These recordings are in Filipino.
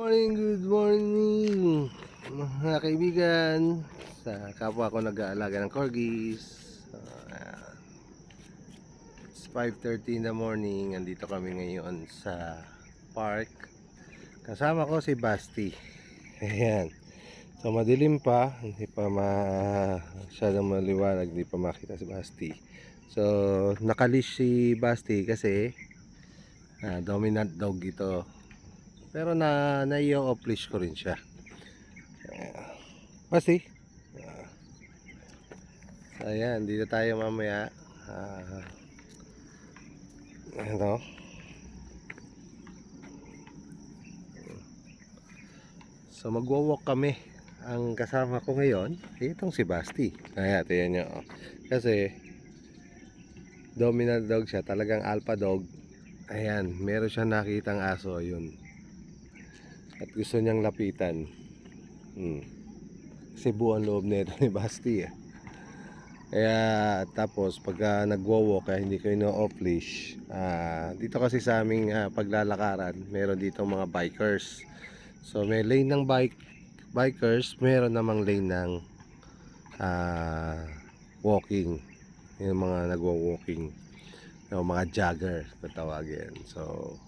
Good morning mga kaibigan. Sa kapwa ko nag-aalaga ng corgis. Uh, it's 5:30 in the morning. Andito kami ngayon sa park. Kasama ko si Basti. Ayan. So madilim pa, hindi pa masyadong maliwanag, hindi pa makita si Basti. So nakalish si Basti kasi dominant dog ito. Pero na-off leash ko rin siya. Basti. Ayan, dito tayo mamaya. Ano? So magwo-walk kami. Ang kasama ko ngayon, itong si Basti. Ayan, tingnan nyo. Kasi dominant dog siya, talagang alpha dog. Ayan, meron siyang nakitang aso, yun. At gusto niyang lapitan. Kasi buong loob nito ni Basti. Kaya tapos pagka nagwo-walk, kaya hindi ko ino-off leash. Dito kasi sa aming paglalakaran, meron dito mga bikers. So may lane ng bikers, meron namang lane ng walking. Yung mga nagwo-walking, yung mga jogger patawagin. So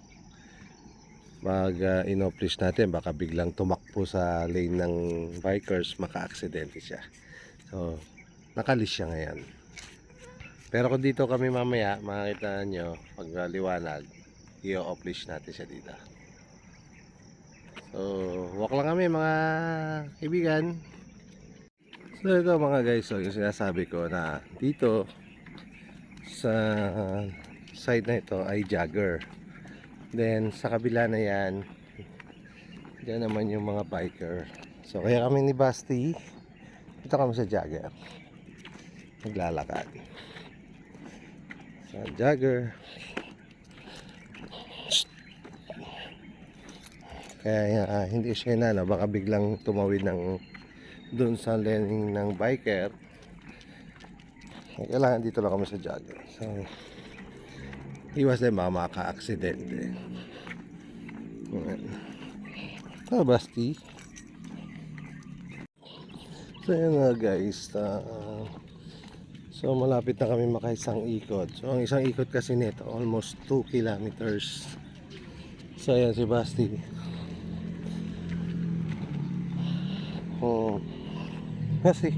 pag in-off leash natin, baka biglang tumakbo sa lane ng bikers, maka-aksidente siya. So nakalish siya ngayon. Pero kung dito kami mamaya, makikita nyo pag liwanag, i-off leash natin siya dito. So walk lang kami mga kaibigan. So ito mga guys, so yung sinasabi ko na dito sa side na ito ay jogger. Then sa kabila na yan, dyan naman yung mga biker. So kaya kami ni Basti, dito kami sa jogger, maglalakad sa jogger. Kaya hindi siya na baka biglang tumawid ng dun sa lane ng biker. Kailangan dito lang kami sa jogger. So iwas din baka maka-aksidente. Basti. So yun nga guys, so malapit na kami makaisang ikot. So ang isang ikot kasi nito almost 2 kilometers. So ayan si Basti. Basti.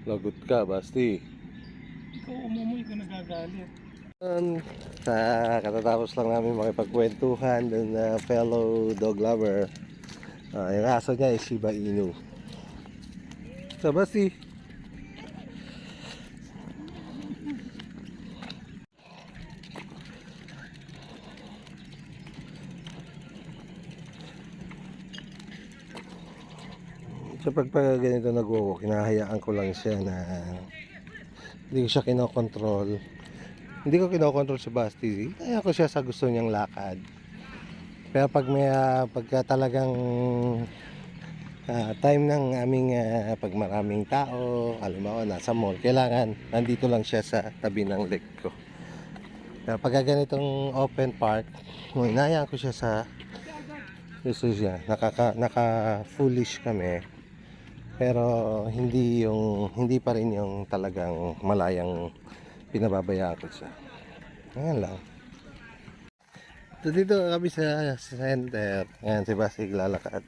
Lagot ka, Basti. Ikaw umumoy ka nagagalit. Katatapos lang namin makipagkwentuhan dun na fellow dog lover. Yung aso niya is Shiba Inu. So Basti, so pag ganito nag-walk, hinahayaan ko lang siya na hindi ko siya kinokontrol. Hindi ko kinokontrol si Basti. Kaya ko siya sa gusto niyang lakad. Pero pag may pagka talagang time ng aming pag maraming tao, halimbawa nasa mall, kailangan nandito lang siya sa tabi ng leg ko. Pero pag ganitong open park, hinahayaan ko siya sa gusto siya. Naka foolish kami. Pero hindi pa rin yung talagang malayang pinababayaan ko siya. Ayan lang. So dito kami sa center. Ayan si Basti lalakad.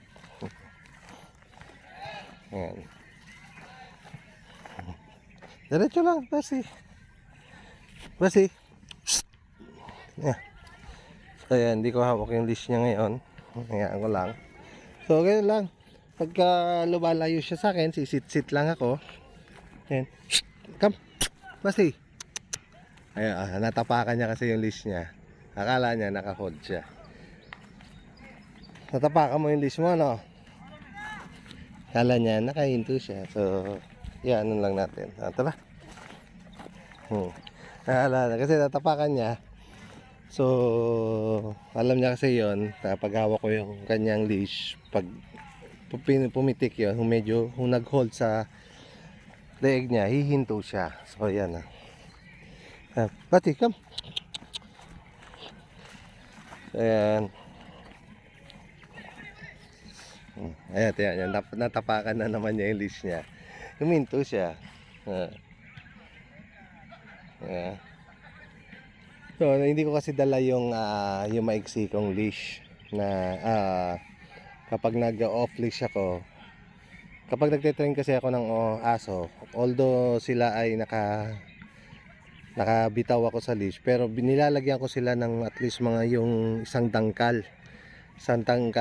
Ayan. Diretso lang Basti. Basti. Ayan. So ayan, hindi ko hawak yung leash niya ngayon. Ayan ko lang. So ganyan lang. Pagka lumalayo siya sa akin, sisit-sit lang ako. Ayan. Come. Basti. Ayan, natapakan niya kasi yung leash niya. Akala niya naka-hold siya. Natapakan mo yung leash mo, no? Akala niya nakahinto siya. So, yan lang natin. Tara. Akala na kasi natapakan niya. So, alam niya kasi yon pag hawak ko yung kanyang leash, pag pumitik yun, medyo kung nag-hold sa leeg niya, hihinto siya. So, yan ah. Pati, come. Ayan. Ayan, ayan. Natapakan na naman niya yung leash niya. Huminto siya. Ayan. So, hindi ko kasi dala yung maiksi kong leash na kapag nag-off leash ako, kapag nagte-train kasi ako ng aso, although sila ay nakabitaw ako sa leash, pero nilalagyan ko sila ng at least mga yung isang tangkal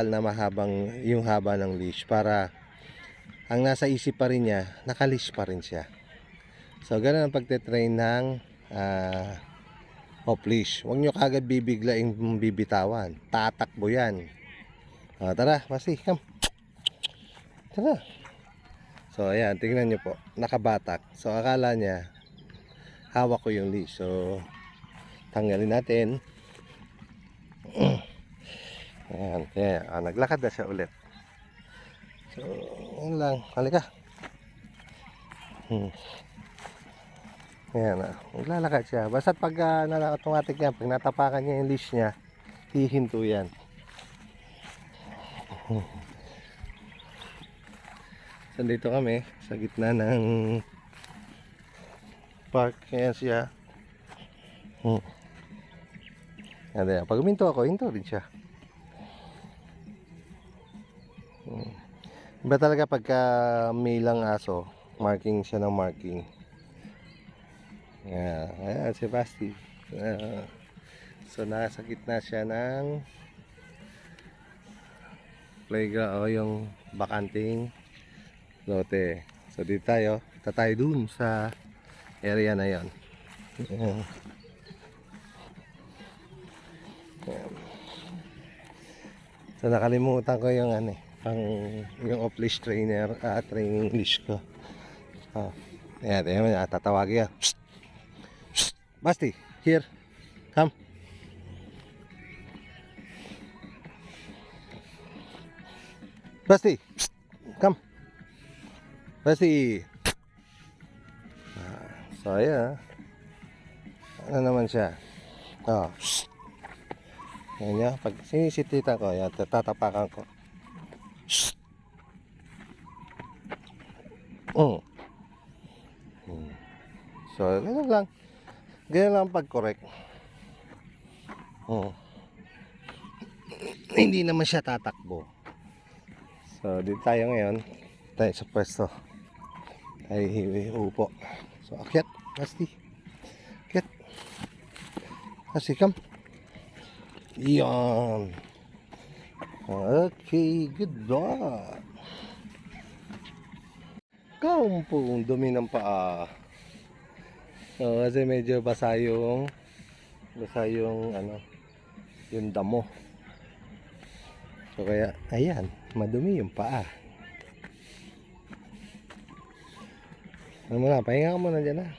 na mahabang yung haba ng leash para ang nasa isip pa rin niya, naka-leash pa rin siya. So, ganun ang pagte-train ng off leash. Huwag nyo kagad bibiglaing bibitawan. Tatakbo yan. Tara, Masi, come. Tara. So, ayan, tingnan nyo po. Nakabatak. So, akala niya, hawak ko yung leash. So, tanggalin natin. Ayan, ayan. Naglakad na siya ulit. So, yun lang. Halika. Ayan, maglalakad siya. Basta pag automatic yan, pag natapakan niya yung leash niya, hihinto yan. So, dito kami sa gitna ng park. Ayan siya. Ayan, pag huminto ako, hinto rin siya. Iba talaga pagka may lang aso, marking siya ng marking. Ayan, si Basti. So, nasa gitna siya ng playground o yung bakanting lote. So, dito tayo. Tatay dun sa area na yon. Ayan. So, nakalimutan ko yung yung off leash trainer, training leash ko. Ayan, ayan, tatawagin yan. Basti, here. Come. Basti, come. Basti. So, ayan. Ano naman siya? Ayan niya. Pag sinisititan ko, ayan, tatapakan ko. So, ganun lang. Ganyan lang pag-correct. Hindi naman siya tatakbo. So, dito tayo ngayon. Tayo sa pwesto. Tayo upo. So, akyat. Basti. Akyat. Basti, come. Yan. Okay, good luck. Kampong dumi ng paa. So, kasi medyo basa yung yung damo. So, kaya ayan, madumi yung paa. Ano mo na, pahinga ka muna dyan na.